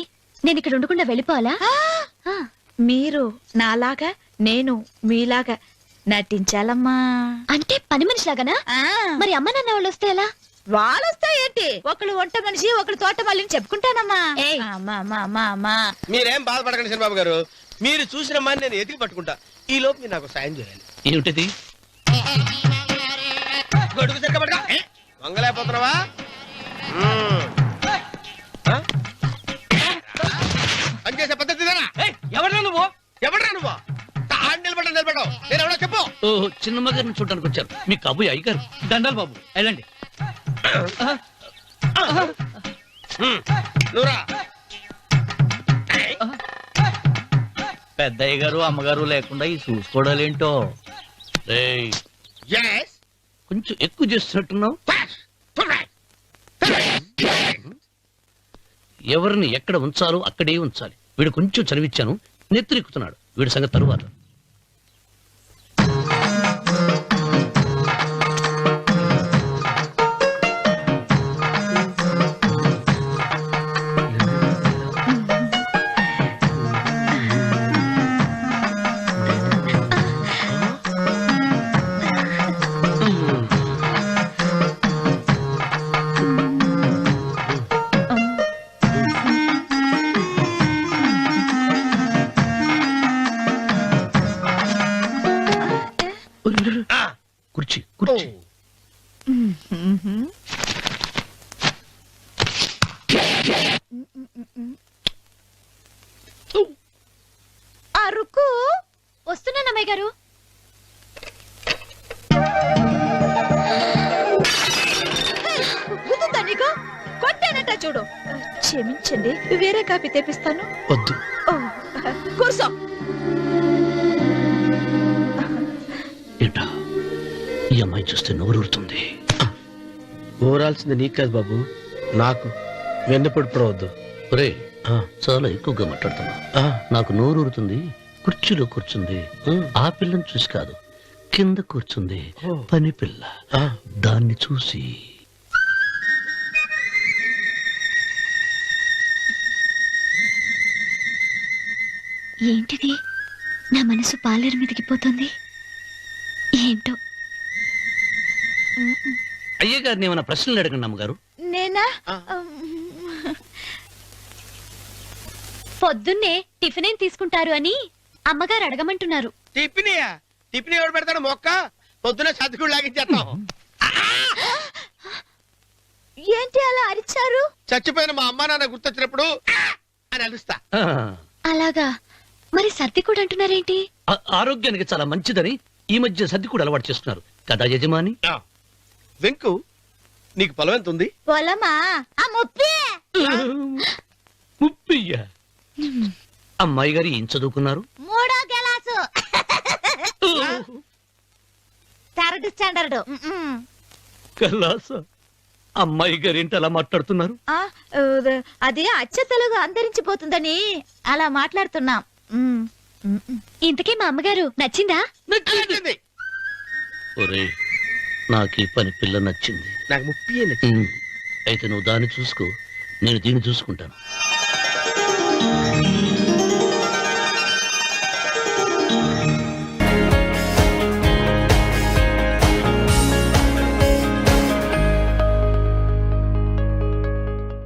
S10: నేను ఇక్కడ ఉండకుండా వెళ్ళిపోవాలా?
S14: మీరు నాలాగా, నేను మీలాగా నటించాలమ్మా.
S10: అంటే పని మనిషిలాగానా? మరి అమ్మ నాన్న వాళ్ళు వస్తే ఎలా?
S14: వాళ్ళొస్తా ఏంటి, ఒకళ్ళు వంట మనిషి, ఒకళ్ళు తోట మళ్ళీ చెప్పుకుంటానమ్మా. అమ్మా
S11: మీరేం బాధపడకండి చంద్రబాబు గారు. మీరు చూసిన అమ్మాయిని నేను ఎతికి పట్టుకుంటా. ఈ లోపు మీరు నాకు సాయం చేయాలి.
S13: ఏమిటిది?
S11: గొడుగు సరిగ్గా పట్టుకో. వంగలేకపోతున్నావా? పనిచేసే పద్ధతి ఎవరా నువ్వు? ఎవరా నువ్వు? నిలబడ్డావు. నేను ఎవడో చెప్పు.
S13: ఓహో, చిన్నమ్మ గారిని చూడడానికి వచ్చారు. మీ కబుయ్య అయ్యగారు. దండాలు బాబు, వెళ్ళండి.
S11: నువ్వురా.
S13: పెద్దయ్య గారు అమ్మగారు లేకుండా ఈ చూసుకోవడాలేంటో. కొంచెం ఎక్కువ చేస్తున్నట్టున్నావు. ఎవరిని ఎక్కడ ఉంచాలో అక్కడే ఉంచాలి. వీడు కొంచెం చదివిచ్చాను, నెత్తిరెక్కుతున్నాడు. వీడి సంగతి తరువాత. కుర్చీ కుర్చీ.
S14: అరుకు
S10: వస్తున్నాను అమ్మాయి గారు.
S14: నీకు కొట్టానట చూడు. క్షమించండి, వేరే కాపీ తెప్పిస్తాను.
S13: వద్దు.
S14: కూర్చో.
S13: ఏంటా ఈ అమ్మాయి చూస్తే నోరూరుతుంది.
S11: ఊరాల్సింది నీకు కాదు బాబు, నాకు. వెన్నపడి పడవద్దు.
S13: ఒరే, చాలా ఎక్కువగా మాట్లాడుతున్నా. నాకు నోరూరుతుంది. కుర్చీలో కూర్చుంది. ఆ పిల్లని చూసి కాదు, కింద కూర్చుంది పని పిల్ల. దాన్ని చూసి.
S10: ఏంటిది, నా మనసు పాలేరు మీదకి పోతుంది. ఏంటో.
S13: అయ్య గారిని ఏమైనా ప్రశ్నలు అడగండి అమ్మగారు.
S14: నేనా?
S10: పొద్దున్నే టిఫిన్ ఏం తీసుకుంటారు అని అమ్మగారు అడగమంటున్నారు.
S11: టిఫినియా? టిఫిన్ ఎవడు పెడతాడు? మొక్క పొద్దునే సర్దుకుడు లాగించేస్తాం.
S14: ఏంటి అలా అరిచారు?
S11: చచ్చిపోయిన మా అమ్మ నాన్న గుర్తొచ్చినప్పుడు అని అలుస్తా.
S10: అలాగా? మరి సర్ది కూడా అంటున్నారేంటి?
S13: ఆరోగ్యానికి చాలా మంచిదని ఈ మధ్య సర్ది కూడా అలవాటు చేస్తున్నారు కదా యజమాని.
S11: వెంకు, నీకు పొలం ఎంత ఉంది?
S14: పొలమా?
S13: ముప్పయ్య. అమ్మాయి గారు ఏం చదువుకున్నారు?
S14: 3వ క్లాసు, 3rd స్టాండర్డ్.
S13: కలాస. అమ్మాయి గారు ఏంటి అలా మాట్లాడుతున్నారు?
S14: అది అచ్చ తెలుగు అంతరించిపోతుందని అలా మాట్లాడుతున్నాం.
S10: ఇంతకీ మా అమ్మగారు నచ్చిందా?
S13: ఒరే, నాకు ఈ పని పిల్ల నచ్చింది.
S11: నాకు 30 నచ్చింది.
S13: అయితే నువ్వు దాన్ని చూసుకో, నేను దీన్ని చూసుకుంటాను.